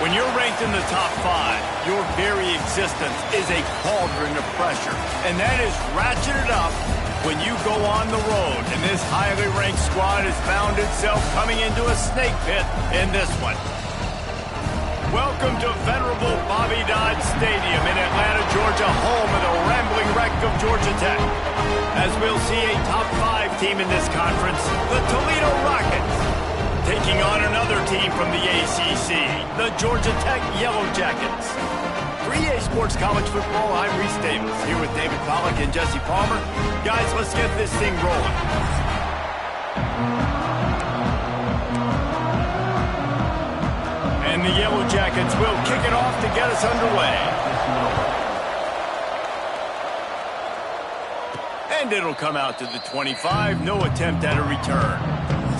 When you're ranked in the top 5, your very existence is a cauldron of pressure. And that is ratcheted up when you go on the road. And this highly ranked squad has found itself coming into a snake pit in this one. Welcome to venerable Bobby Dodd Stadium in Atlanta, Georgia, home of the rambling wreck of Georgia Tech. As we'll see a top 5 team in this conference, the Toledo Rockets, taking on another team from the ACC, the Georgia Tech Yellow Jackets. For EA Sports College Football, I'm Reese Davis, here with David Pollack and Jesse Palmer. Guys, let's get this thing rolling. And the Yellow Jackets will kick it off to get us underway. And it'll come out to the 25, no attempt at a return.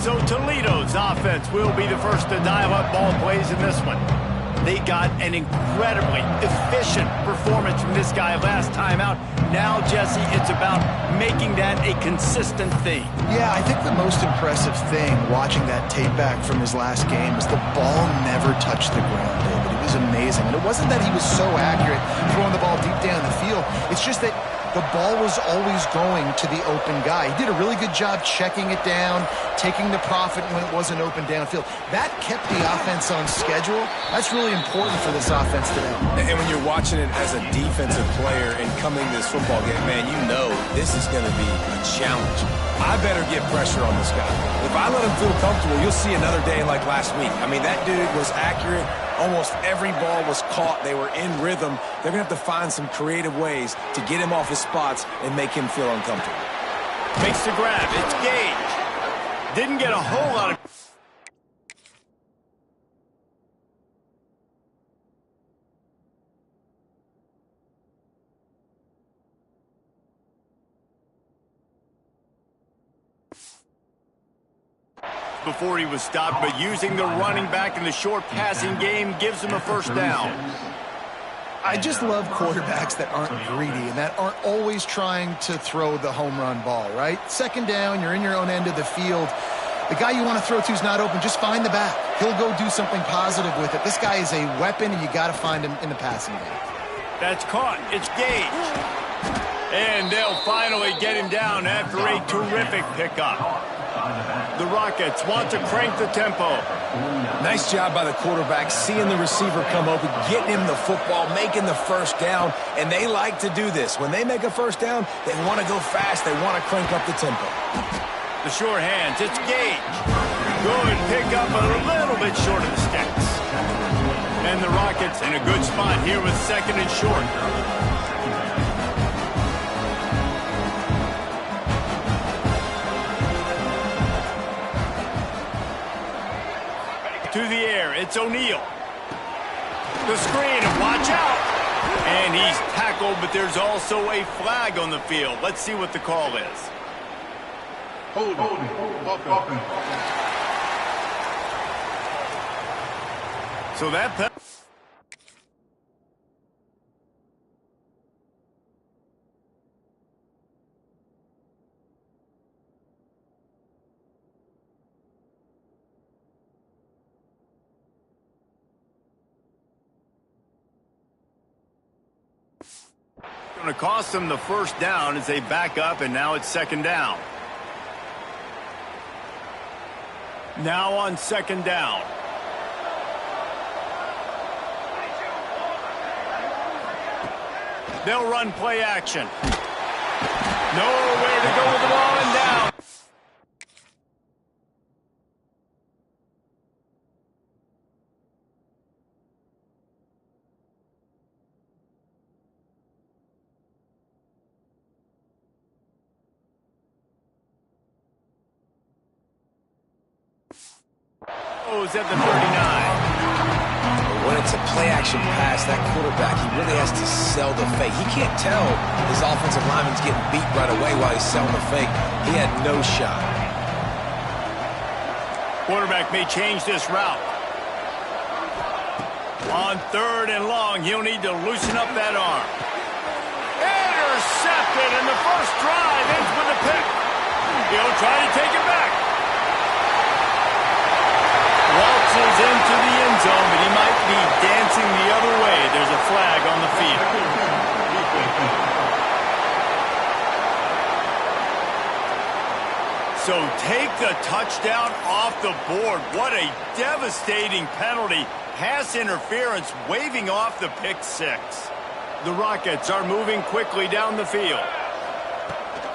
So Toledo's offense will be the first to dial up ball plays in this one. They got an incredibly efficient performance from this guy last time out. Now, Jesse, it's about making that a consistent thing. Yeah, I think the most impressive thing watching that tape back from his last game is the ball never touched the ground, David. It was amazing. And it wasn't that he was so accurate throwing the ball deep down the field. It's just that the ball was always going to the open guy. He did a really good job checking it down, taking the profit when it wasn't open downfield. That kept the offense on schedule. That's really important for this offense today. And when you're watching it as a defensive player and coming to this football game, man, you know this is going to be a challenge. I better get pressure on this guy. If I let him feel comfortable, you'll see another day like last week. I mean, that dude was accurate. Almost every ball was caught. They were in rhythm. They're going to have to find some creative ways to get him off his spots and make him feel uncomfortable. Makes the grab. It's Gage. Didn't get a whole lot of... before he was stopped, but using the running back in the short passing game gives him a first down. I just love quarterbacks that aren't greedy and that aren't always trying to throw the home run ball, right? Second down, you're in your own end of the field. The guy you want to throw to is not open. Just find the back. He'll go do something positive with it. This guy is a weapon, and you got to find him in the passing game. That's caught. It's Gage. And they'll finally get him down after a terrific pickup. The Rockets want to crank the tempo. Nice job by the quarterback, seeing the receiver come open, getting him the football, making the first down, and they like to do this. When they make a first down, they want to go fast. They want to crank up the tempo. The short hands, it's Gage. Good pickup, a little bit short of the sticks. And the Rockets in a good spot here with second and short. To the air, it's O'Neal. The screen, and watch out. And he's tackled, but there's also a flag on the field. Let's see what the call is. Hold it. So that... going to cost them the first down as they back up, and now it's second down. Now on second down. They'll run play action. Nowhere to go with the ball, and down. At the 39. When it's a play-action pass, that quarterback, he really has to sell the fake. He can't tell his offensive lineman's getting beat right away while he's selling the fake. He had no shot. Quarterback may change this route. On third and long, he'll need to loosen up that arm. Intercepted, and the first drive ends with a pick. He'll try to take it back. Waltzes into the end zone, but he might be dancing the other way. There's a flag on the field. So take the touchdown off the board. What a devastating penalty. Pass interference, waving off the pick six. The Rockets are moving quickly down the field.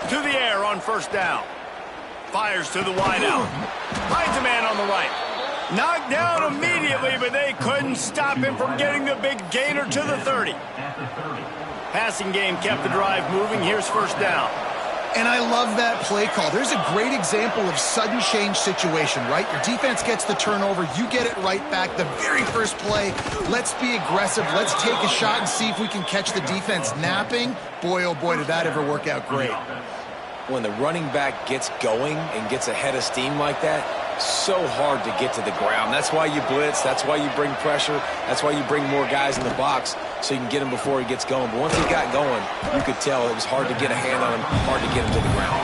To the air on first down. Fires to the wideout. Finds a man on the right. Knocked down immediately, but they couldn't stop him from getting the big gainer to the 30. Passing game kept the drive moving. Here's first down. And I love that play call. There's a great example of sudden change situation, right? Your defense gets the turnover. You get it right back. The very first play, let's be aggressive. Let's take a shot and see if we can catch the defense napping. Boy, oh boy, did that ever work out great. When the running back gets going and gets ahead of steam like that, so hard to get to the ground. That's why you blitz. That's why you bring pressure. That's why you bring more guys in the box so you can get him before he gets going. But once he got going, you could tell it was hard to get a hand on him, hard to get him to the ground.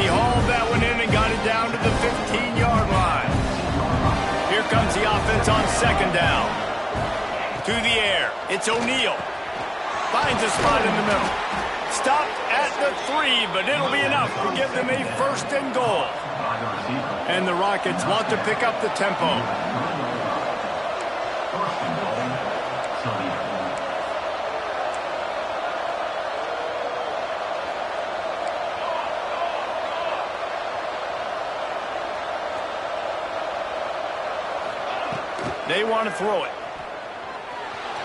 He hauled that one in and got it down to the 15-yard line. Here comes the offense on second down. To the air. It's O'Neal. Finds a spot in the middle. Stopped at the 3, but it'll be enough to give them a first and goal. And the Rockets want to pick up the tempo. They want to throw it.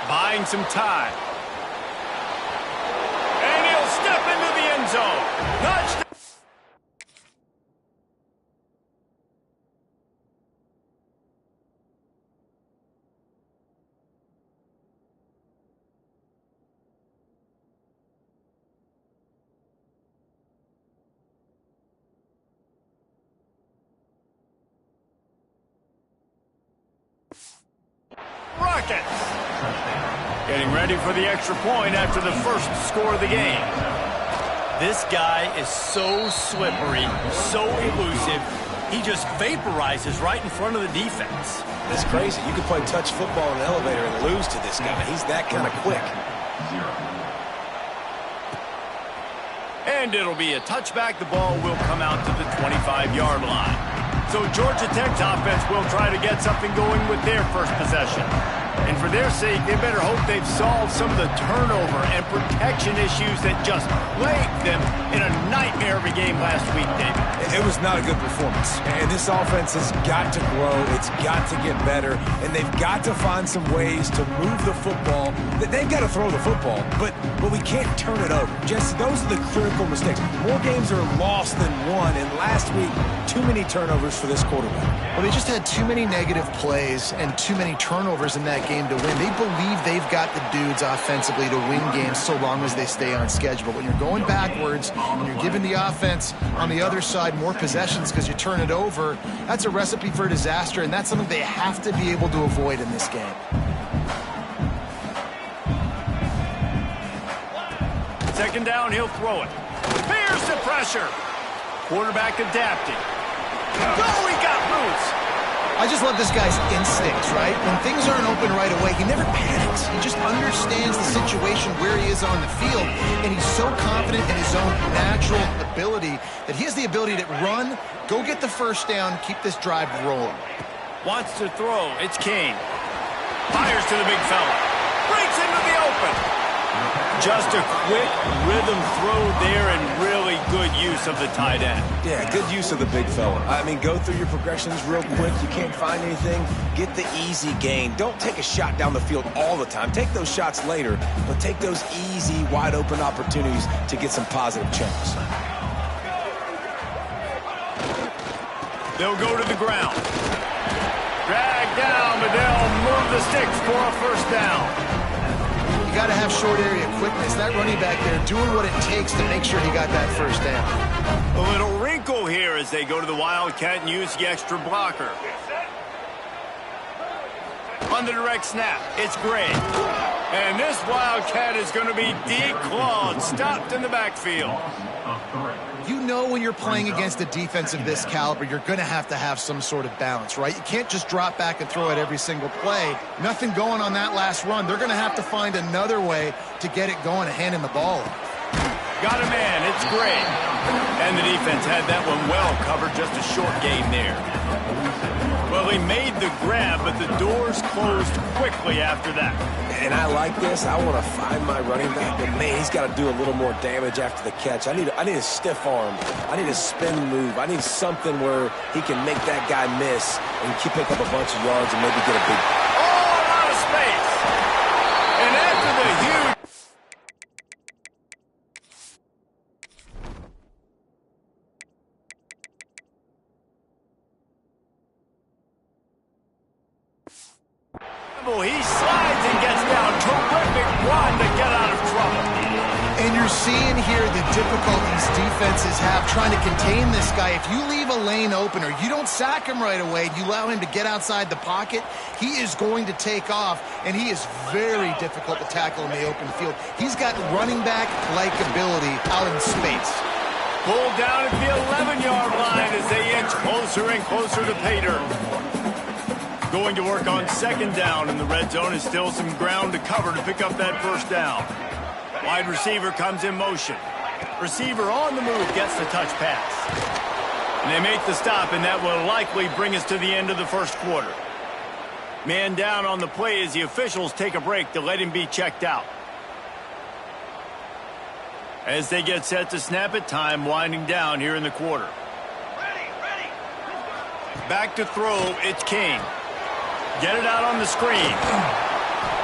Buying some time. And he'll step into the end zone. Touchdown. Rockets getting ready for the extra point after the first score of the game. This guy is so slippery, so elusive. He just vaporizes right in front of the defense. It's crazy. You can play touch football in an elevator and lose to this guy. He's that kind of quick. And it'll be a touchback. The ball will come out to the 25-yard line. So Georgia Tech's offense will try to get something going with their first possession. And for their sake, they better hope they've solved some of the turnover and protection issues that just plagued them in a nightmare of a game last week, David. It was not a good performance. And this offense has got to grow. It's got to get better. And they've got to find some ways to move the football. They've got to throw the football, but we can't turn it over. Just those are the critical mistakes. More games are lost than won. And last week, too many turnovers for this quarterback. Well, they just had too many negative plays and too many turnovers in that game to win. They believe they've got the dudes offensively to win games so long as they stay on schedule. But when you're going backwards and you're giving the offense on the other side more possessions because you turn it over, that's a recipe for disaster, and that's something they have to be able to avoid in this game. Second down, he'll throw it. Here's the pressure. Quarterback adapting. Oh, he got loose. I just love this guy's instincts, right? When things aren't open right away, he never panics. He just understands the situation where he is on the field, and he's so confident in his own natural ability that he has the ability to run, go get the first down, keep this drive rolling. Wants to throw. It's Kane. Fires to the big fella. Breaks into the open. Just a quick rhythm throw there and really good use of the tight end. Yeah, good use of the big fella. I mean, go through your progressions real quick. You can't find anything. Get the easy gain. Don't take a shot down the field all the time. Take those shots later, but take those easy, wide-open opportunities to get some positive chunks. They'll go to the ground. Drag down, but they'll move the sticks for a first down. You got to have short area quickness. That running back there doing what it takes to make sure he got that first down. A little wrinkle here as they go to the Wildcat and use the extra blocker. On the direct snap, it's Gray. And this Wildcat is going to be declawed, stopped in the backfield. You know when you're playing against a defense of this caliber, you're going to have some sort of balance, right? You can't just drop back and throw it every single play. Nothing going on that last run. They're going to have to find another way to get it going and handing the ball off. Got a man, it's great. And the defense had that one well covered, just a short gain there. Well, he made the grab, but the doors closed quickly after that. And I like this. I want to find my running back, but man, he's got to do a little more damage after the catch. I need a stiff arm. I need a spin move. I need something where he can make that guy miss and pick up a bunch of yards and maybe get a big... Oh, out of space. And after the huge... He slides and gets down. Terrific run to get out of trouble. And you're seeing here the difficulties defenses have trying to contain this guy. If you leave a lane open or you don't sack him right away, you allow him to get outside the pocket, he is going to take off, and he is very difficult to tackle in the open field. He's got running back-like ability out in space. Pulled down at the 11-yard line as they inch closer and closer to pay dirt. Going to work on second down, and the red zone is still some ground to cover to pick up that first down. Wide receiver comes in motion. Receiver on the move gets the touch pass. And they make the stop, and that will likely bring us to the end of the first quarter. Man down on the play as the officials take a break to let him be checked out. As they get set to snap it, time winding down here in the quarter. Back to throw, it's King. Get it out on the screen.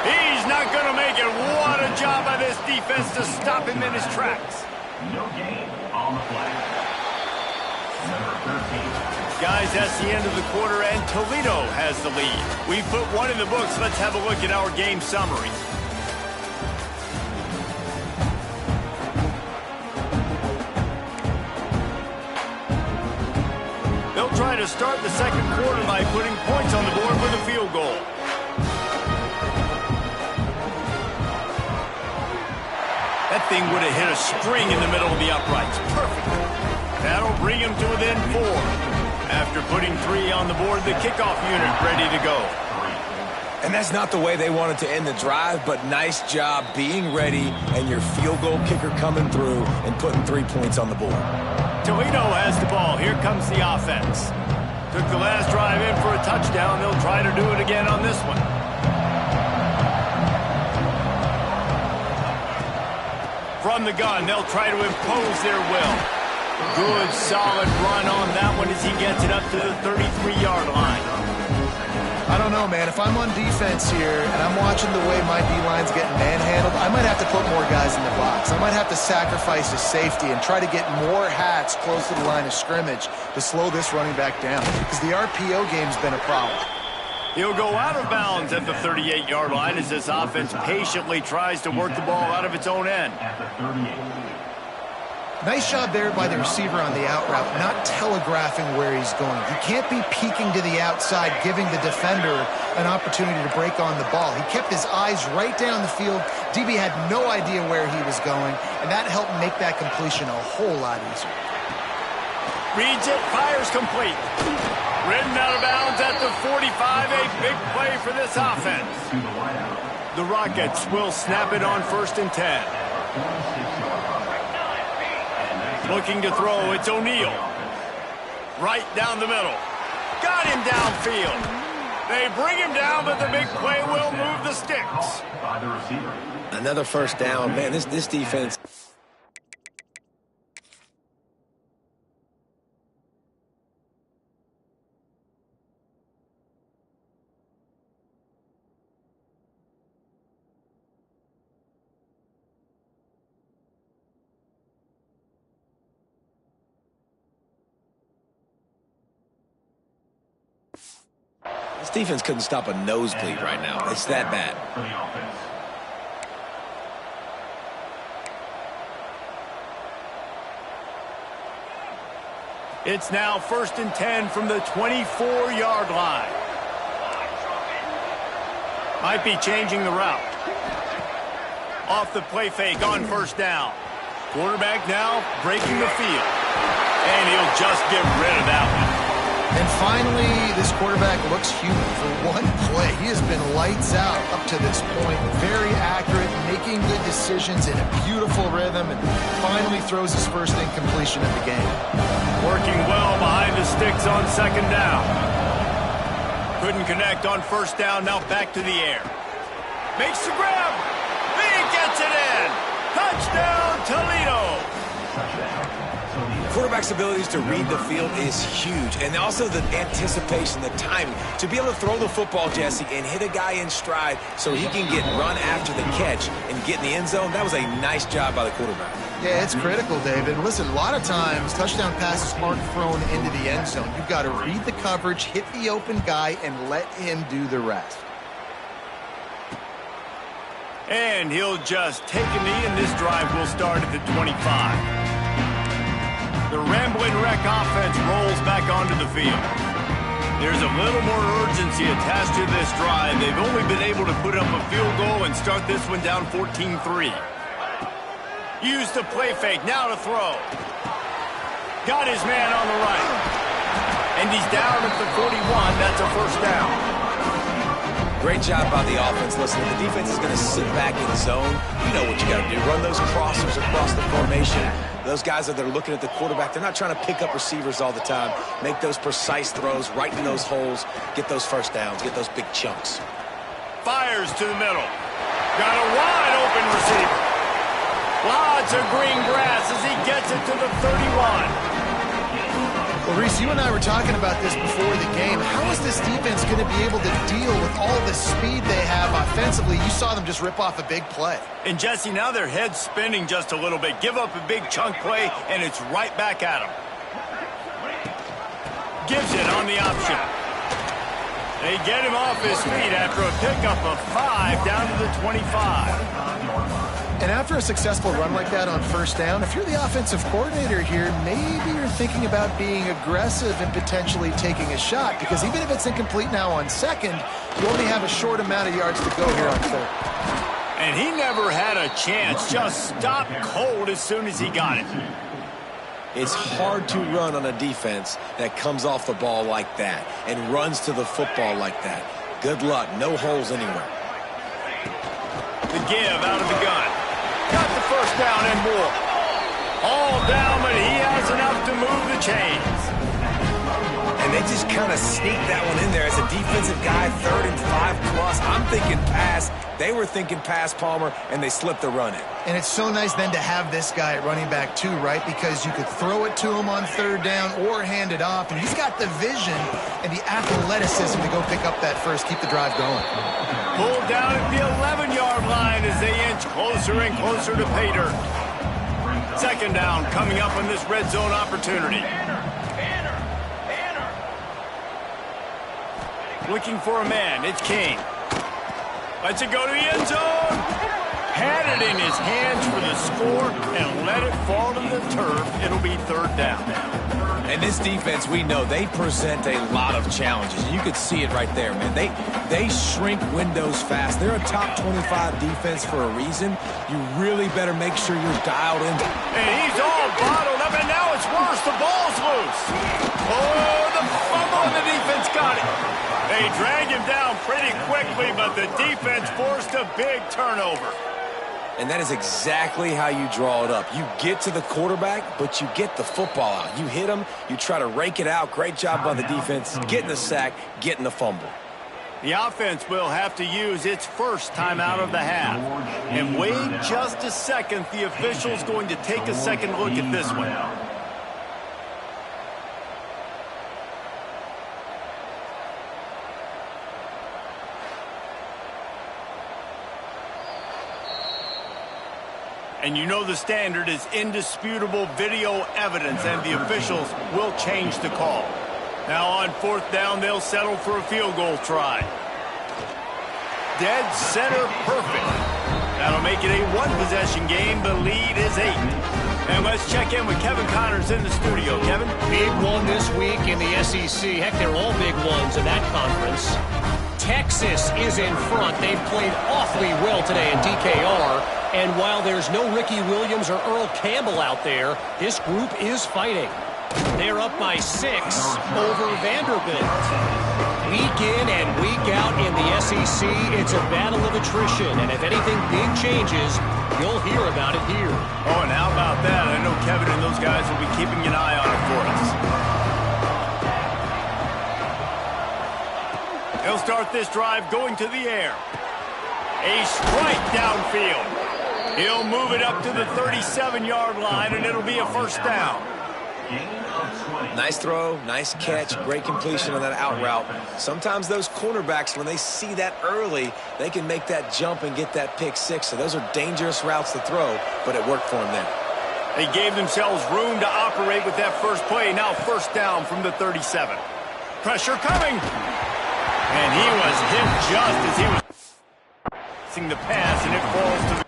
He's not going to make it. What a job by this defense to stop him in his tracks. No gain on the flag. Number 13. Guys, that's the end of the quarter, and Toledo has the lead. We've put one in the books. Let's have a look at our game summary. They'll try to start the second quarter by putting points on the board with a field goal. That thing would have hit a spring in the middle of the uprights. Perfect. That'll bring him to within 4. After putting 3 on the board, the kickoff unit ready to go. And that's not the way they wanted to end the drive, but nice job being ready and your field goal kicker coming through and putting 3 points on the board. Toledo has the ball. Here comes the offense. Took the last drive in for a touchdown. They'll try to do it again on this one. From the gun, they'll try to impose their will. Good, solid run on that one as he gets it up to the 33-yard line. I don't know, man. If I'm on defense here and I'm watching the way my D-line's getting manhandled, I might have to put more guys in the box. I might have to sacrifice his safety and try to get more hats close to the line of scrimmage to slow this running back down, because the RPO game's been a problem. He'll go out of bounds at the 38-yard line as this offense patiently tries to work the ball out of its own end. At the 38. Nice job there by the receiver on the out route, not telegraphing where he's going. He can't be peeking to the outside, giving the defender an opportunity to break on the ball. He kept his eyes right down the field. DB had no idea where he was going, and that helped make that completion a whole lot easier. Reads it, fires complete. Ridden out of bounds at the 45, a big play for this offense. The Rockets will snap it on 1st and 10. Looking to throw, it's O'Neal. Right down the middle. Got him downfield. They bring him down, but the big play will move the sticks. By the receiver. Another first down. Man, this defense... This defense couldn't stop a nosebleed right now. It's that bad. For the offense. It's now 1st and 10 from the 24-yard line. Might be changing the route. Off the play fake on first down. Quarterback now breaking the field. And he'll just get rid of that one. And finally, this quarterback looks human. For one play, he has been lights out up to this point. Very accurate, making good decisions in a beautiful rhythm, and finally throws his first incompletion of the game. Working well behind the sticks on second down. Couldn't connect on first down, now back to the air. Makes the grab. He gets it in. Touchdown, Toledo. Quarterback's abilities to read the field is huge, and also the anticipation, the timing. To be able to throw the football, Jesse, and hit a guy in stride so he can get run after the catch and get in the end zone, that was a nice job by the quarterback. Yeah, it's critical, David. Listen, a lot of times touchdown passes aren't thrown into the end zone. You've got to read the coverage, hit the open guy, and let him do the rest. And he'll just take a knee, and this drive will start at the 25. The Rambling Wreck offense rolls back onto the field. There's a little more urgency attached to this drive. They've only been able to put up a field goal and start this one down 14-3. Use the play fake, now to throw. Got his man on the right. And he's down at the 41. That's a first down. Great job by the offense. Listen, if the defense is going to sit back in zone, you know what you got to do. Run those crossers across the formation. Those guys that are looking at the quarterback, they're not trying to pick up receivers all the time. Make those precise throws right in those holes. Get those first downs. Get those big chunks. Fires to the middle. Got a wide open receiver. Lots of green grass as he gets it to the 31. Well, Reese, you and I were talking about this before the game. How is this defense going to be able to deal with all the speed they have offensively? You saw them just rip off a big play. And, Jesse, now their head's spinning just a little bit. Give up a big chunk play, and it's right back at them. Gives it on the option. They get him off his feet after a pickup of 5 down to the 25. And after a successful run like that on first down, if you're the offensive coordinator here, maybe you're thinking about being aggressive and potentially taking a shot, because even if it's incomplete now on second, you only have a short amount of yards to go here on third. And he never had a chance, just stopped cold as soon as he got it. It's hard to run on a defense that comes off the ball like that and runs to the football like that. Good luck, no holes anywhere. The give out of the gun. Got the first down and more. All down, but he has enough to move the chains. And they just kind of sneaked that one in there as a defensive guy, 3rd and 5+. I'm thinking pass. They were thinking pass, Palmer, and they slipped the run in. And it's so nice then to have this guy at running back too, right? Because you could throw it to him on third down or hand it off, and he's got the vision and the athleticism to go pick up that first, keep the drive going. Pulled down at the 11-yard line as they inch closer and closer to pay dirt. Second down coming up on this red zone opportunity. Looking for a man, it's King. Lets it go to the end zone. Had it in his hands for the score and let it fall to the turf. It'll be third down. And this defense, we know, they present a lot of challenges. You could see it right there, man. They shrink windows fast. They're a top 25 defense for a reason. You really better make sure you're dialed in. And he's all bottled up, and now it's worse. The ball's loose. Oh, the fumble, and the defense got it. They drag him down pretty quickly, but the defense forced a big turnover. And that is exactly how you draw it up. You get to the quarterback, but you get the football out. You hit him, you try to rake it out. Great job by the defense, getting the sack, getting the fumble. The offense will have to use its first time out of the half. And wait just a second, the official's going to take a second look at this one. And you know the standard is indisputable video evidence, and the officials will change the call. Now on fourth down, they'll settle for a field goal try. Dead center perfect. That'll make it a one-possession game. The lead is 8. And let's check in with Kevin Connors in the studio. Kevin? Big one this week in the SEC. Heck, they're all big ones in that conference. Texas is in front. They've played awfully well today in DKR. And while there's no Ricky Williams or Earl Campbell out there, this group is fighting. They're up by 6 over Vanderbilt. Week in and week out in the SEC, it's a battle of attrition. And if anything big changes, you'll hear about it here. Oh, and how about that? I know Kevin and those guys will be keeping an eye on it for us. They'll start this drive going to the air. A strike downfield. He'll move it up to the 37-yard line, and it'll be a first down. Nice throw, nice catch, great completion on that out route. Sometimes those cornerbacks, when they see that early, they can make that jump and get that pick six. So those are dangerous routes to throw, but it worked for them there. They gave themselves room to operate with that first play. Now first down from the 37. Pressure coming. And he was hit just as he was passing the pass, and it falls to the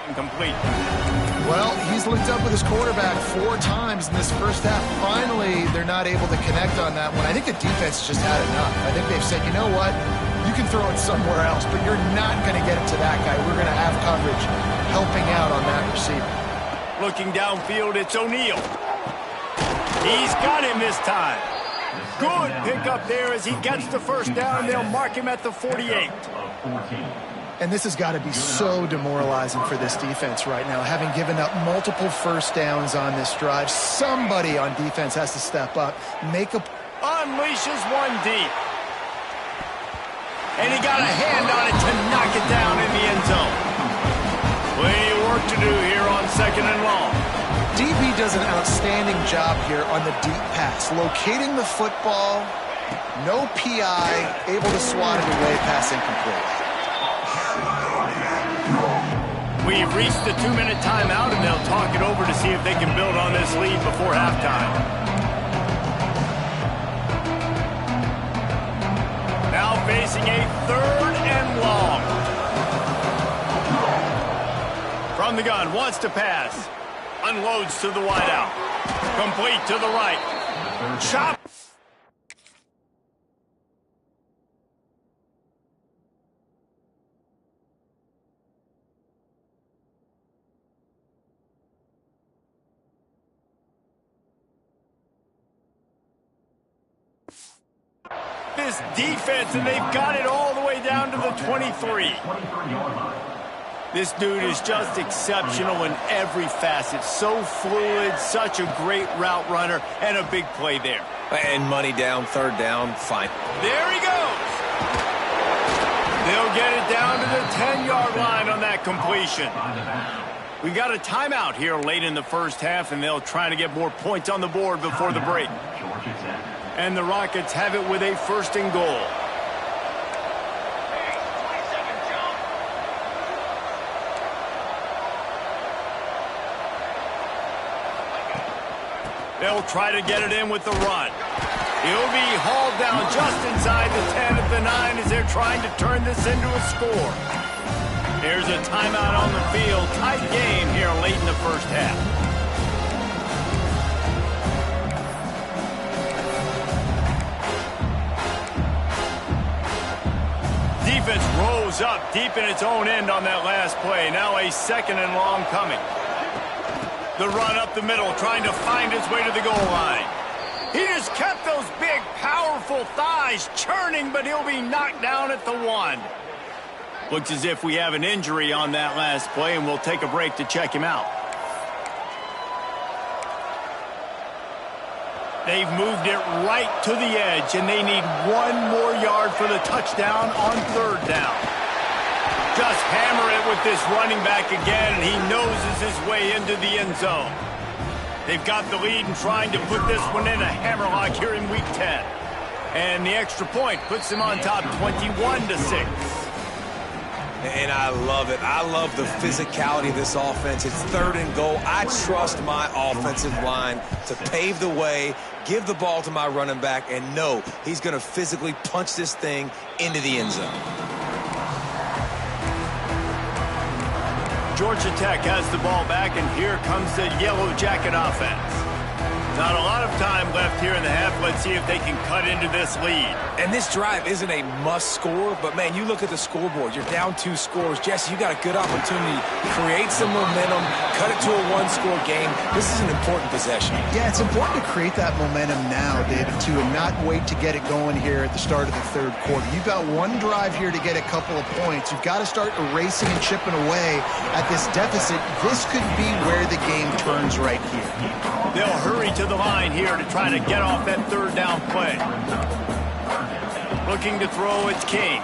incomplete. Well, he's linked up with his quarterback 4 times in this first half. Finally, they're not able to connect on that one. I think the defense just had enough. I think they've said, you know what? You can throw it somewhere else, but you're not going to get it to that guy. We're going to have coverage helping out on that receiver. Looking downfield, it's O'Neal. He's got him this time. Good pickup there as he gets the first down. They'll mark him at the 48. And this has got to be so demoralizing for this defense right now, having given up multiple first downs on this drive. Somebody on defense has to step up, unleashes one deep. And he got a hand on it to knock it down in the end zone. Plenty of work to do here on 2nd and long. DB does an outstanding job here on the deep pass, locating the football, no PI, able to swat it away, pass incomplete. We've reached the 2-minute timeout, and they'll talk it over to see if they can build on this lead before halftime. Now facing a 3rd and long. From the gun, wants to pass. Unloads to the wideout. Complete to the right. Chop. This defense, and they've got it all the way down to the 23. This dude is just exceptional in every facet. So fluid, such a great route runner, and a big play there. And money down, 3rd down, fine. There he goes. They'll get it down to the 10-yard line on that completion. We got a timeout here late in the first half, and they'll try to get more points on the board before the break. And the Rockets have it with a 1st and goal. They'll try to get it in with the run. He'll be hauled down just inside the 10 at the 9 as they're trying to turn this into a score. There's a timeout on the field. Tight game here late in the first half. Defense rose up deep in its own end on that last play. Now a 2nd and long coming. The run up the middle, trying to find his way to the goal line. He just kept those big, powerful thighs churning, but he'll be knocked down at the 1. Looks as if we have an injury on that last play, and we'll take a break to check him out. They've moved it right to the edge, and they need 1 more yard for the touchdown on 3rd down. Just hammer it with this running back again, and he noses his way into the end zone. They've got the lead and trying to put this one in a hammerlock here in Week 10. And the extra point puts them on top 21-6. And I love it. I love the physicality of this offense. It's 3rd and goal. I trust my offensive line to pave the way, give the ball to my running back, and know he's going to physically punch this thing into the end zone. Georgia Tech has the ball back, and here comes the Yellow Jacket offense. Not a lot of time left here in the half. Let's see if they can cut into this lead. And this drive isn't a must score, but, man, you look at the scoreboard. You're down 2 scores. Jesse, you got a good opportunity to create some momentum, cut it to a 1-score game. This is an important possession. Yeah, it's important to create that momentum now, David, too, and not wait to get it going here at the start of the 3rd quarter. You've got one drive here to get a couple of points. You've got to start erasing and chipping away at this deficit. This could be where the game turns right here. They'll hurry to the line here to try to get off that 3rd down play. Looking to throw, it's King.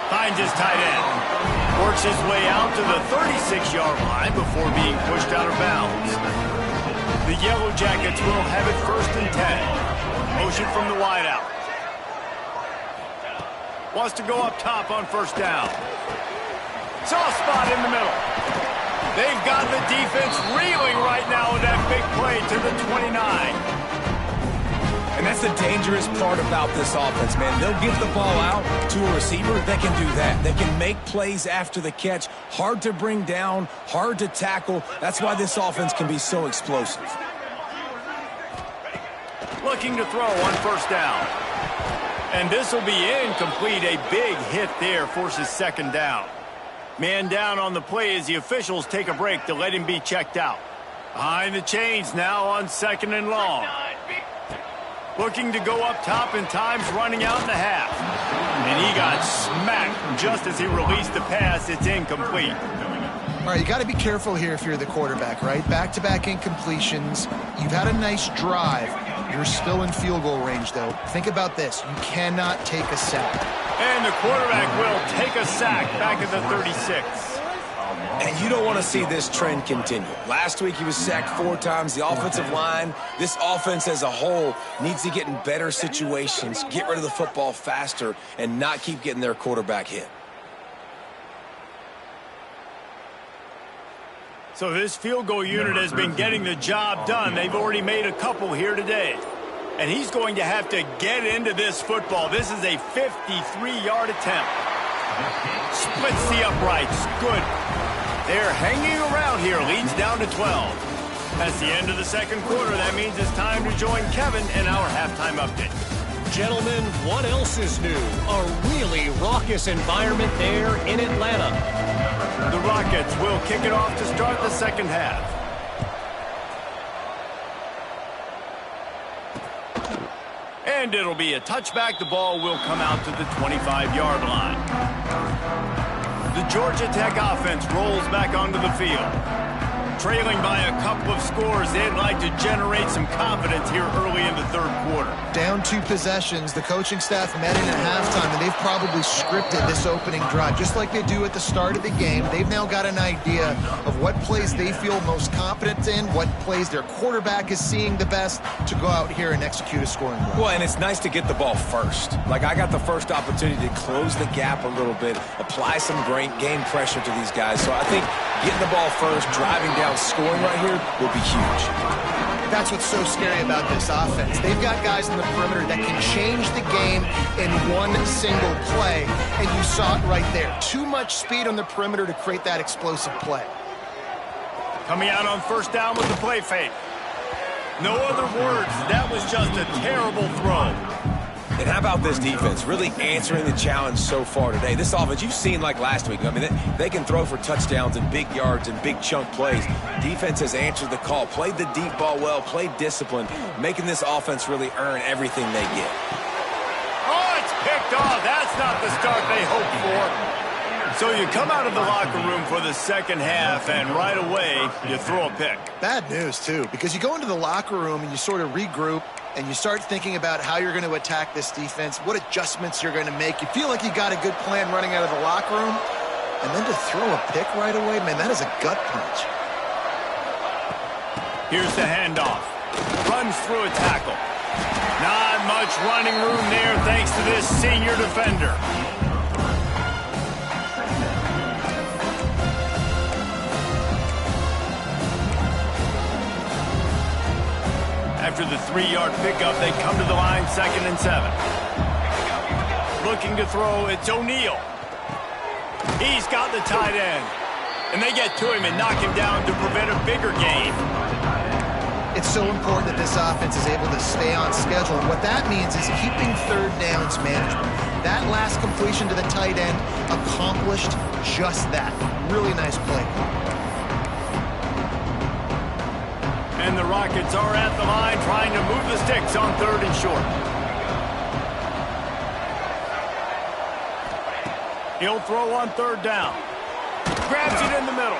Finds his tight end. Works his way out to the 36-yard line before being pushed out of bounds. The Yellow Jackets will have it 1st and 10. Motion from the wideout. Wants to go up top on 1st down. Soft spot in the middle. They've got the defense reeling right now with that big play to the 29. And that's the dangerous part about this offense, man. They'll give the ball out to a receiver. They can do that. They can make plays after the catch. Hard to bring down, hard to tackle. That's why this offense can be so explosive. Looking to throw on 1st down. And this will be incomplete. A big hit there forces 2nd down. Man down on the play as the officials take a break to let him be checked out. Behind the chains now on 2nd and long. Looking to go up top, and time's running out in the half. And he got smacked just as he released the pass. It's incomplete. All right, you got to be careful here if you're the quarterback, right? Back-to-back incompletions. You've had a nice drive. You're still in field goal range, though. Think about this. You cannot take a sack. And the quarterback will take a sack back at the 36. And you don't want to see this trend continue. Last week he was sacked 4 times. The offensive line, this offense as a whole, needs to get in better situations, get rid of the football faster, and not keep getting their quarterback hit. So this field goal unit has been getting the job done. They've already made a couple here today. And he's going to have to get into this football. This is a 53-yard attempt. Splits the uprights. Good. They're hanging around here. Leads down to 12. That's the end of the 2nd quarter. That means it's time to join Kevin in our halftime update. Gentlemen, what else is new? A really raucous environment there in Atlanta. The Rockets will kick it off to start the 2nd half. And it'll be a touchback. The ball will come out to the 25-yard line. The Georgia Tech offense rolls back onto the field. Trailing by a couple of scores, they'd like to generate some confidence here early in the 3rd quarter. Down 2 possessions, the coaching staff met in at halftime, and they've probably scripted this opening drive, just like they do at the start of the game. They've now got an idea of what plays they feel most confident in, what plays their quarterback is seeing the best to go out here and execute a scoring drive. Well, and it's nice to get the ball first. Like, I got the first opportunity to close the gap a little bit, apply some game pressure to these guys. So I think getting the ball first, driving down, scoring right here will be huge. That's what's so scary about this offense. They've got guys in the perimeter that can change the game in one single play, and you saw it right there. Too much speed on the perimeter to create that explosive play. Coming out on 1st down with the play fake. No other words. That was just a terrible throw. And how about this defense really answering the challenge so far today? This offense, you've seen like last week. I mean, they can throw for touchdowns and big yards and big chunk plays. Defense has answered the call, played the deep ball well, played discipline, making this offense really earn everything they get. Oh, it's picked off. That's not the start they hoped for. So you come out of the locker room for the 2nd half, and right away, you throw a pick. Bad news, too, because you go into the locker room and you sort of regroup, and you start thinking about how you're going to attack this defense, what adjustments you're going to make. You feel like you got a good plan running out of the locker room, and then to throw a pick right away, man, that is a gut punch. Here's the handoff. Runs through a tackle. Not much running room there thanks to this senior defender. After the 3-yard pickup, they come to the line 2nd and 7. Looking to throw, it's O'Neal. He's got the tight end. And they get to him and knock him down to prevent a bigger gain. It's so important that this offense is able to stay on schedule. What that means is keeping third downs manageable. That last completion to the tight end accomplished just that. Really nice play. And the Rockets are at the line trying to move the sticks on 3rd and short. He'll throw on 3rd down. Grabs it in the middle.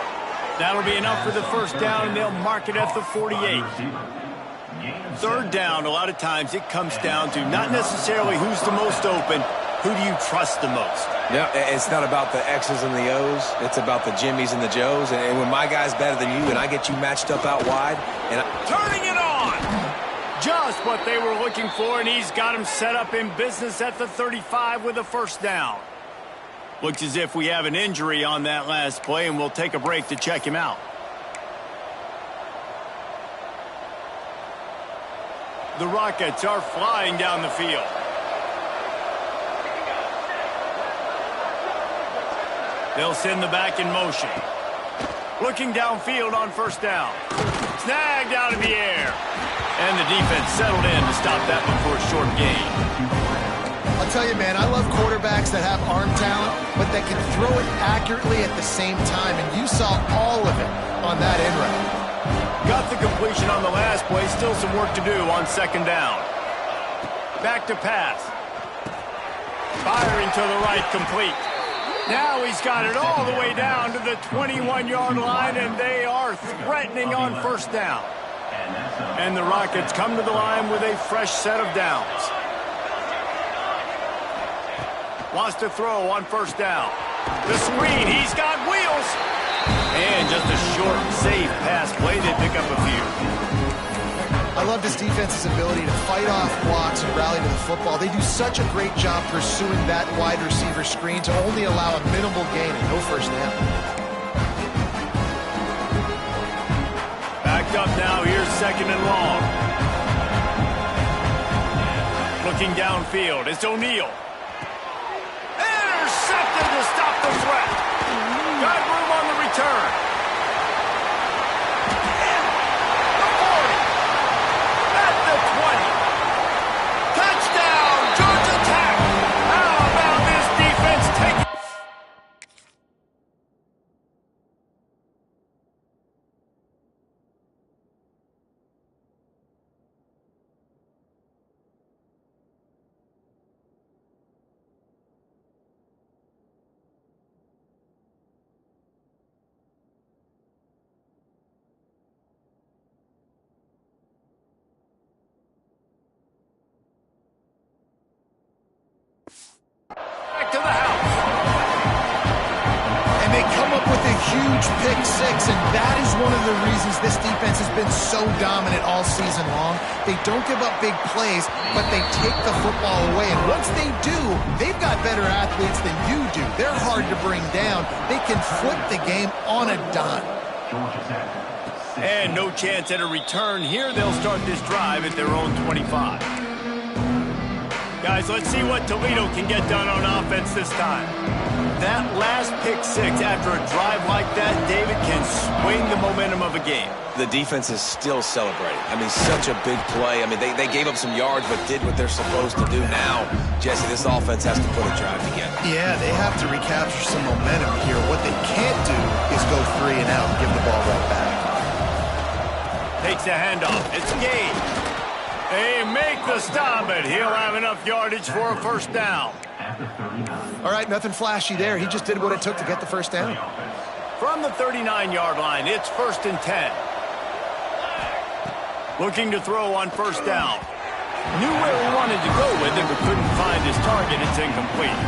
That'll be enough for the first down, and they'll mark it at the 48. 3rd down, a lot of times it comes down to not necessarily who's the most open, who do you trust the most? Yeah, it's not about the X's and the O's. It's about the Jimmys and the Joes. And when my guy's better than you and I get you matched up out wide, and turning it on! Just what they were looking for, and he's got him set up in business at the 35 with a first down. Looks as if we have an injury on that last play, and we'll take a break to check him out. The Rockets are flying down the field. They'll send the back in motion. Looking downfield on first down. Snagged out of the air. And the defense settled in to stop that one for a short gain. I'll tell you, man, I love quarterbacks that have arm talent, but that can throw it accurately at the same time, and you saw all of it on that end route. Got the completion on the last play, still some work to do on 2nd down. Back to pass. Firing to the right, complete. Now he's got it all the way down to the 21-yard line, and they are threatening on first down. And the Rockets come to the line with a fresh set of downs. Wants to throw on first down. The screen, he's got wheels. And just a short, safe pass play. They pick up a few. I love this defense's ability to fight off blocks and rally to the football. They do such a great job pursuing that wide receiver screen to only allow a minimal gain and no first down. Backed up now. Here's 2nd and long. Looking downfield. It's O'Neal. Intercepted to stop the threat. Got room on the return. The 40. At the 20. Touchdown, Georgia Tech. How about this defense taking... Back to the house. And they come up with a huge pick six, and that is one of the reasons this defense has been so dominant all season long. They don't give up big plays, but they take the football away. And once they do, they've got better athletes than you do. They're hard to bring down. They can flip the game on a dime. And no chance at a return here. They'll start this drive at their own 25. Guys, let's see what Toledo can get done on offense this time. That last pick six after a drive like that, David, can swing the momentum of a game. the defense is still celebrating. I mean, such a big play. I mean, they gave up some yards but did what they're supposed to do. Now, Jesse, this offense has to put a drive together. Yeah, they have to recapture some momentum here. What they can't do is go 3 and out and give the ball right back. Takes a handoff. It's Gage. They make the stop, but he'll have enough yardage for a first down. All right, nothing flashy there. He just did what it took to get the first down. From the 39-yard line, it's 1st and 10. Looking to throw on first down. Knew where he wanted to go with it, but couldn't find his target. It's incomplete.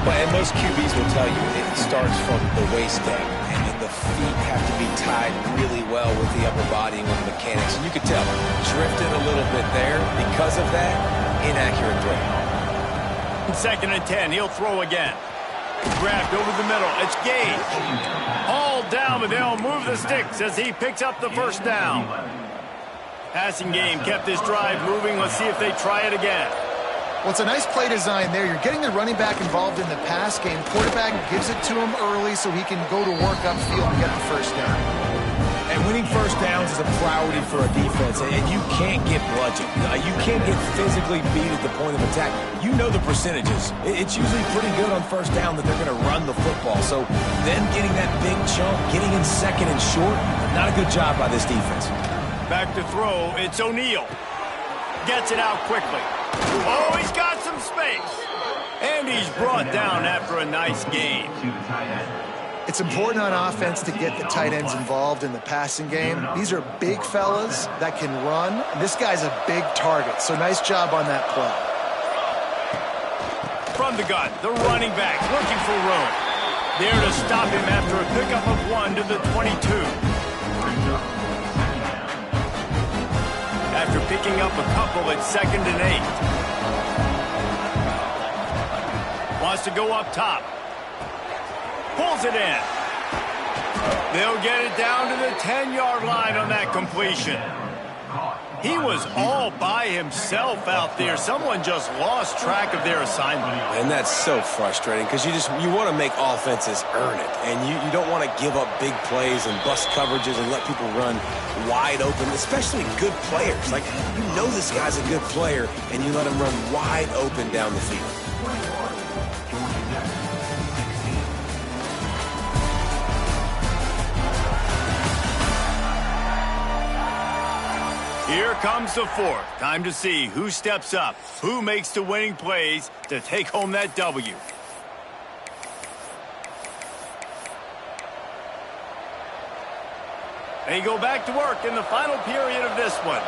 Well, and most QBs will tell you it starts from the waist down, and the feet have to be tied really well with the upper body and with the mechanics. And you could tell, drifted a little bit there. Because of that, inaccurate throw. 2nd and 10, he'll throw again. Grabbed over the middle, it's Gage. All down, but they'll move the sticks as he picks up the first down. Passing game kept this drive moving. Let's see if they try it again. Well, it's a nice play design there. You're getting the running back involved in the pass game. Quarterback gives it to him early so he can go to work upfield and get the first down. And winning first downs is a priority for a defense, and you can't get bludgeoned. You can't get physically beat at the point of attack. You know the percentages. It's usually pretty good on first down that they're going to run the football. So then getting that big chunk, getting in second and short, not a good job by this defense. Back to throw, it's O'Neal. Gets it out quickly. Oh, he's got some space. And he's brought down after a nice game. It's important on offense to get the tight ends involved in the passing game. These are big fellas that can run. And this guy's a big target, so nice job on that play. From the gun, the running back looking for room. There to stop him after a pickup of 1 to the 22. After picking up a couple at 2nd and 8. Wants to go up top. Pulls it in. They'll get it down to the 10-yard line on that completion. He was all by himself out there. Someone just lost track of their assignment. And that's so frustrating because you want to make offenses earn it. And you don't want to give up big plays and bust coverages and let people run wide open, especially good players. Like, you know this guy's a good player, and you let him run wide open down the field. Here comes the fourth. Time to see who steps up, who makes the winning plays to take home that W. They go back to work in the final period of this one.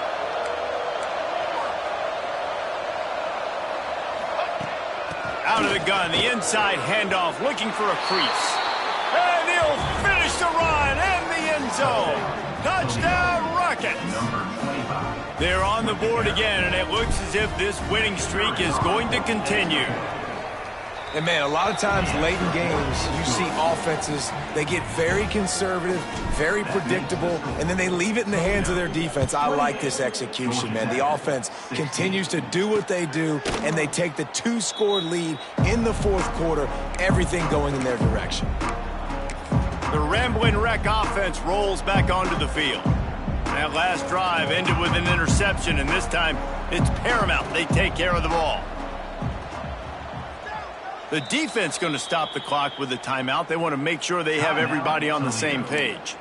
Out of the gun, the inside handoff, looking for a crease. And he'll finish the run in the end zone. Touchdown, Rockets. They're on the board again, and it looks as if this winning streak is going to continue. And, man, a lot of times late in games, you see offenses, they get very conservative, very predictable, and then they leave it in the hands of their defense. I like this execution, man. The offense continues to do what they do, and they take the 2-score lead in the fourth quarter, everything going in their direction. The Ramblin' Wreck offense rolls back onto the field. That last drive ended with an interception, and this time it's paramount they take care of the ball. The defense going to stop the clock with a timeout. They want to make sure they have everybody on the same page.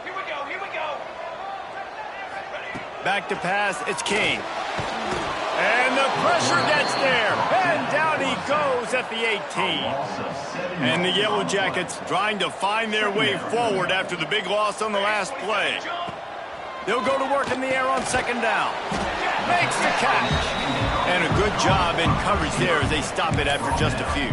Here we go, here we go. Back to pass, it's King. And the pressure gets there. And down he goes at the 18. And the Yellow Jackets trying to find their way forward after the big loss on the last play. They'll go to work in the air on 2nd down. Makes the catch. And a good job in coverage there as they stop it after just a few.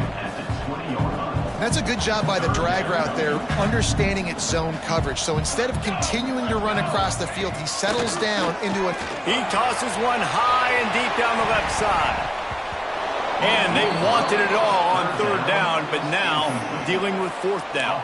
That's a good job by the drag route there, understanding its zone coverage. So instead of continuing to run across the field, he settles down into a... He tosses one high and deep down the left side. And they wanted it all on 3rd down, but now dealing with 4th down.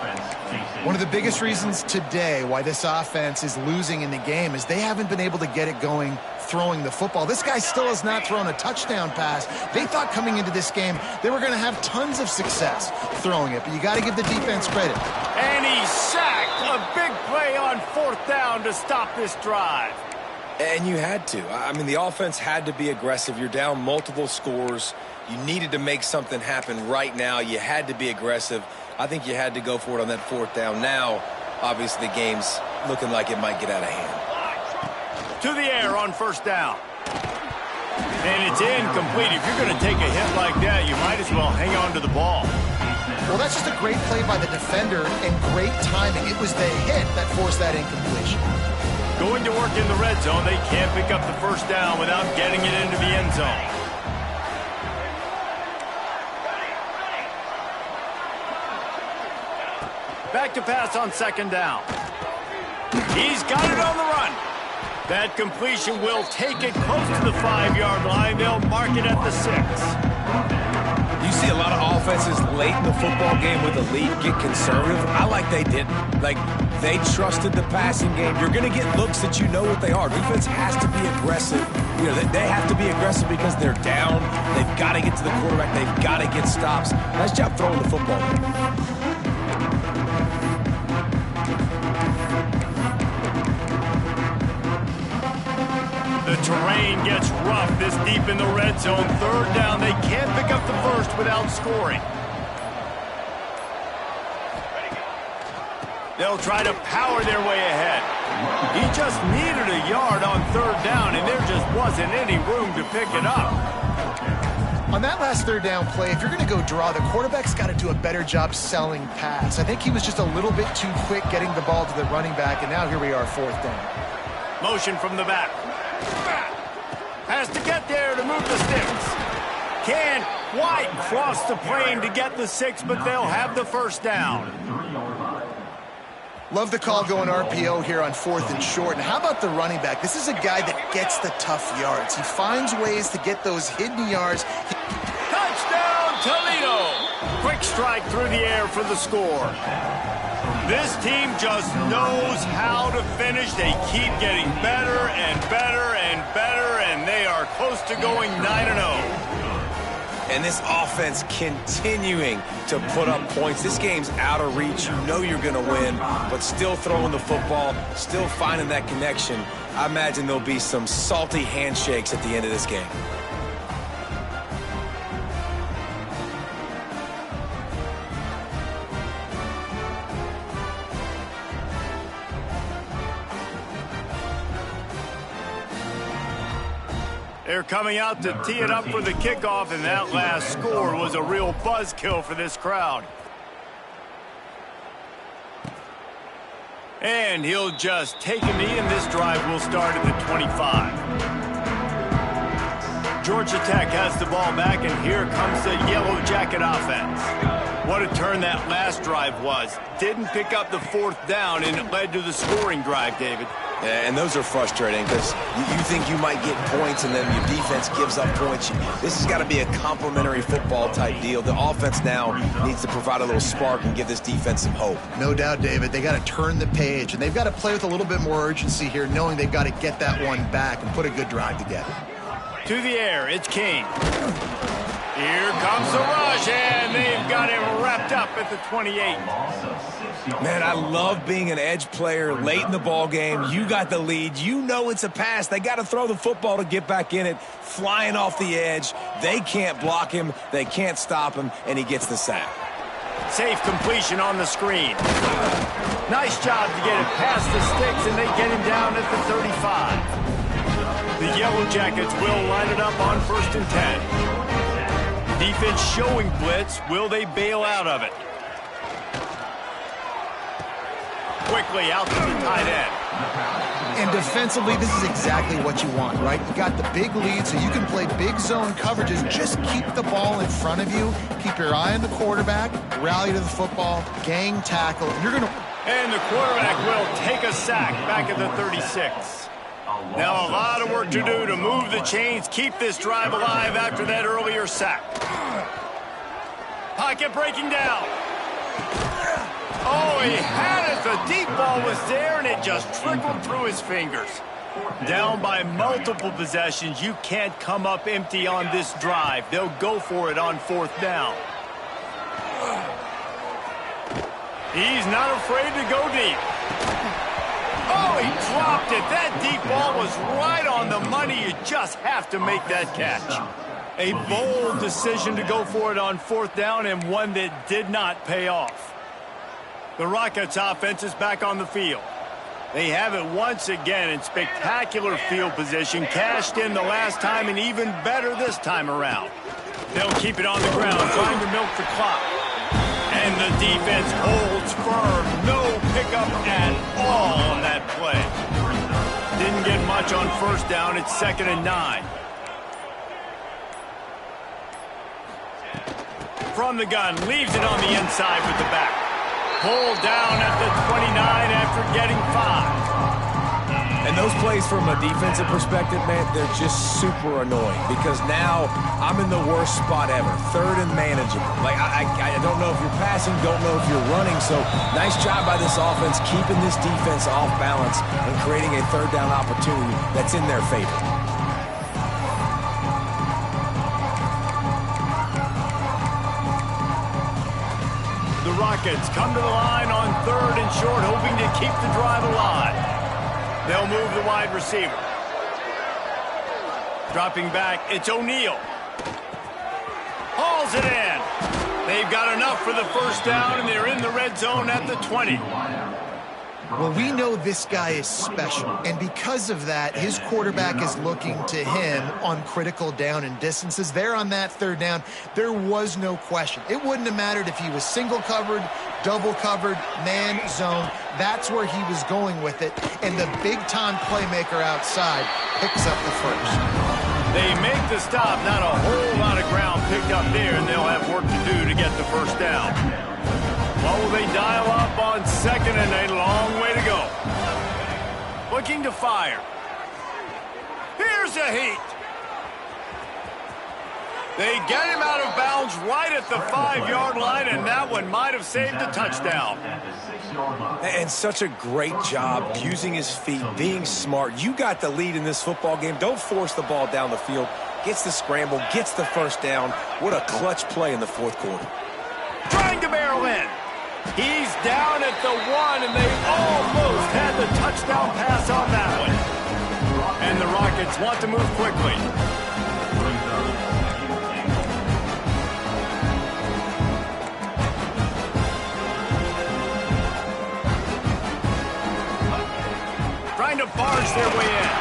One of the biggest reasons today why this offense is losing in the game is they haven't been able to get it going throwing the football. This guy still has not thrown a touchdown pass. They thought coming into this game they were going to have tons of success throwing it, but you got to give the defense credit. And he sacked a big play on 4th down to stop this drive. And you had to. I mean, the offense had to be aggressive. You're down multiple scores. You needed to make something happen right now. You had to be aggressive. I think you had to go for it on that 4th down. Now, obviously, the game's looking like it might get out of hand. To the air on 1st down. And it's incomplete. If you're going to take a hit like that, you might as well hang on to the ball. Well, that's just a great play by the defender and great timing. It was the hit that forced that incompletion. Going to work in the red zone, they can't pick up the 1st down without getting it into the end zone. Back to pass on 2nd down. He's got it on the run. That completion will take it close to the 5-yard line. They'll mark it at the 6. You see a lot of offenses late in the football game with a lead get conservative, I like they didn't. Like, they trusted the passing game. You're going to get looks that you know what they are. Defense has to be aggressive. You know, they have to be aggressive because they're down. They've got to get to the quarterback. They've got to get stops. Nice job throwing the football. The terrain gets rough this deep in the red zone. Third down, they can't pick up the first without scoring. They'll try to power their way ahead. He just needed a yard on third down, and there just wasn't any room to pick it up. On that last third down play, if you're going to go draw, the quarterback's got to do a better job selling pass. I think he was just a little bit too quick getting the ball to the running back, and now here we are, fourth down. Motion from the back. Has to get there to move the sticks. Can White cross the plane to get the 6, but they'll have the first down. Love the call going RPO here on 4th and short. And how about the running back? This is a guy that gets the tough yards. He finds ways to get those hidden yards. Touchdown, Toledo! Quick strike through the air for the score. This team just knows how to finish. They keep getting better and better and better, and they are close to going 9-0. And this offense continuing to put up points. This game's out of reach. You know you're going to win, but still throwing the football, still finding that connection. I imagine there'll be some salty handshakes at the end of this game. They're coming out to tee it up for the kickoff, and that last score was a real buzzkill for this crowd. And he'll just take a knee, and this drive will start at the 25. Georgia Tech has the ball back, and here comes the Yellow Jacket offense. What a turn that last drive was. Didn't pick up the fourth down, and it led to the scoring drive, David. Yeah, and those are frustrating because you think you might get points and then your defense gives up points. This has got to be a complementary football type deal. The offense now needs to provide a little spark and give this defense some hope. No doubt, David. They got to turn the page, and they've got to play with a little bit more urgency here, knowing they've got to get that one back and put a good drive together. To the air, it's King. Here comes the rush, and they've got him wrapped up at the 28. Man, I love being an edge player late in the ball game. You got the lead. You know it's a pass. They got to throw the football to get back in it. Flying off the edge. They can't block him. They can't stop him, and he gets the sack. Safe completion on the screen. Nice job to get it past the sticks, and they get him down at the 35. The Yellow Jackets will line it up on 1st and 10. Defense showing blitz. Will they bail out of it? Quickly out to the tight end. And defensively, this is exactly what you want, right? You got the big lead, so you can play big zone coverages. Just keep the ball in front of you. Keep your eye on the quarterback. Rally to the football. Gang tackle. You're going to... And the quarterback will take a sack back at the 36. Now a lot of work to do to move the chains, keep this drive alive after that earlier sack. Pocket breaking down. Oh, he had it. The deep ball was there, and it just trickled through his fingers. Down by multiple possessions. You can't come up empty on this drive. They'll go for it on 4th down. He's not afraid to go deep. Oh, he dropped it. That deep ball was right on the money. You just have to make that catch. A bold decision to go for it on 4th down, and one that did not pay off. The Rockets offense is back on the field. They have it once again in spectacular field position. Cashed in the last time and even better this time around. They'll keep it on the ground, trying to milk the clock. And the defense holds firm. No pickup at all on that play. Didn't get much on 1st down. It's 2nd and 9. From the gun, leaves it on the inside with the back. Pulled down at the 29 after getting 5. And those plays from a defensive perspective, man, they're just super annoying because now I'm in the worst spot ever, third and manageable. Like, I don't know if you're passing, don't know if you're running, so nice job by this offense keeping this defense off balance and creating a third down opportunity that's in their favor. The Rockets come to the line on 3rd and short, hoping to keep the drive alive. They'll move the wide receiver. Dropping back, it's O'Neal. Hauls it in. They've got enough for the first down, and they're in the red zone at the 20. Well, we know this guy is special, and because of that, his quarterback is looking to him on critical down and distances. There on that 3rd down, there was no question. It wouldn't have mattered if he was single covered, double covered, man zone. That's where he was going with it, and the big-time playmaker outside picks up the first. They make the stop, not a whole lot of ground picked up there, and they'll have work to do to get the first down. What will they dial up on 2nd and a long way to go? Looking to fire. Here's a heat. They get him out of bounds right at the 5-yard line, and that one might have saved a touchdown. And such a great job using his feet, being smart. You got the lead in this football game. Don't force the ball down the field. Gets the scramble, gets the first down. What a clutch play in the 4th quarter. Trying to barrel in. He's down at the 1, and they almost had the touchdown pass on that one. And the Rockets want to move quickly. Trying to barge their way in.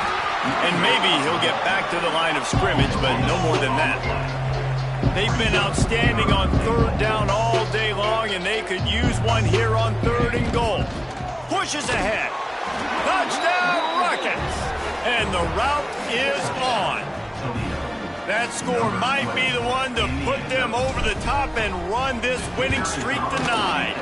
And maybe he'll get back to the line of scrimmage, but no more than that. They've been outstanding on 3rd down all day long, and they could use one here on 3rd and goal. Pushes ahead. Touchdown, Rockets! And the route is on. That score might be the one to put them over the top and run this winning streak to 9.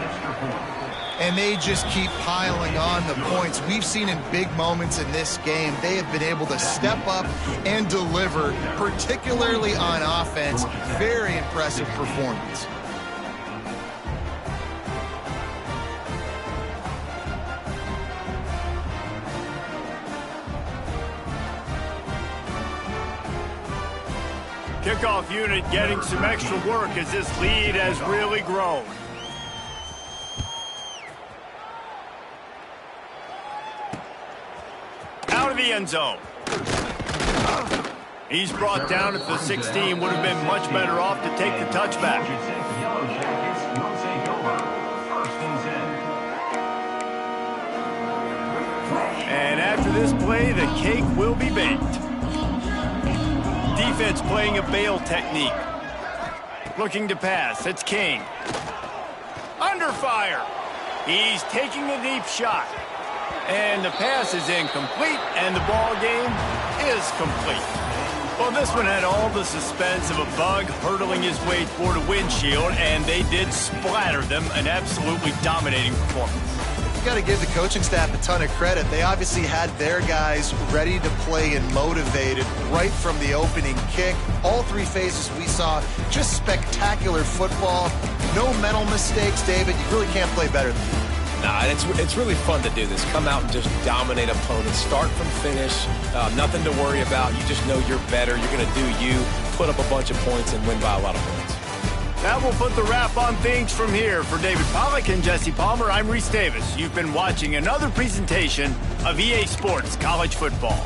And they just keep piling on the points. We've seen in big moments in this game, they have been able to step up and deliver, particularly on offense. Very impressive performance. Kickoff unit getting some extra work as this lead has really grown. Out of the end zone. He's brought down at the 16. Would have been much better off to take the touchback. And after this play, the cake will be baked. Defense playing a bail technique. Looking to pass. It's King. Under fire. He's taking a deep shot. And the pass is incomplete, and the ball game is complete. Well, this one had all the suspense of a bug hurtling his way toward a windshield, and they did splatter them. An absolutely dominating performance. You got to give the coaching staff a ton of credit. They obviously had their guys ready to play and motivated right from the opening kick. All 3 phases we saw, just spectacular football. No mental mistakes, David. You really can't play better than that. Nah, it's really fun to do this. Come out and just dominate opponents. Start from finish. Nothing to worry about. You just know you're better. You're going to do you, put up a bunch of points, and win by a lot of points. That will put the wrap on things from here. For David Pollack and Jesse Palmer, I'm Reese Davis. You've been watching another presentation of EA Sports College Football.